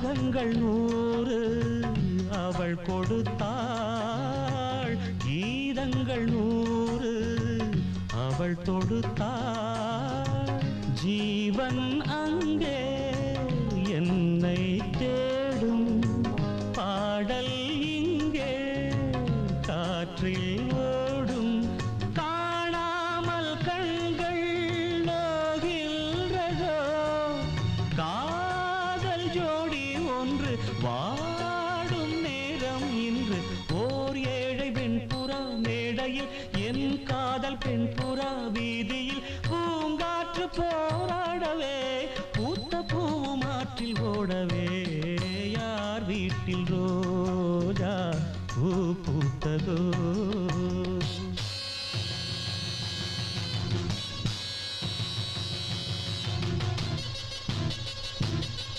ராகங்கள் 100 அவள் கொடுத்தாள், கீதங்கள் 100 அவள் தொடுத்தாள். ஜீவன் அங்கே என்னை தேடும், பாடல் இங்கே காற்றில் ஓடும். காணாமல் கண்கள் நோகின்றதோ, காதல் ஜோடி ஒன்று வாடும் நேரம் இன்று. ஓர் ஏழை வெண்புறா மேடையில், என் காதல் பெண்புறா வீதியில். பூங்காற்று போராடவே, பூத்த பூவும் ஆற்றில் ஓடவே. யார் வீட்டில் ரோஜா பூ பூத்ததோ?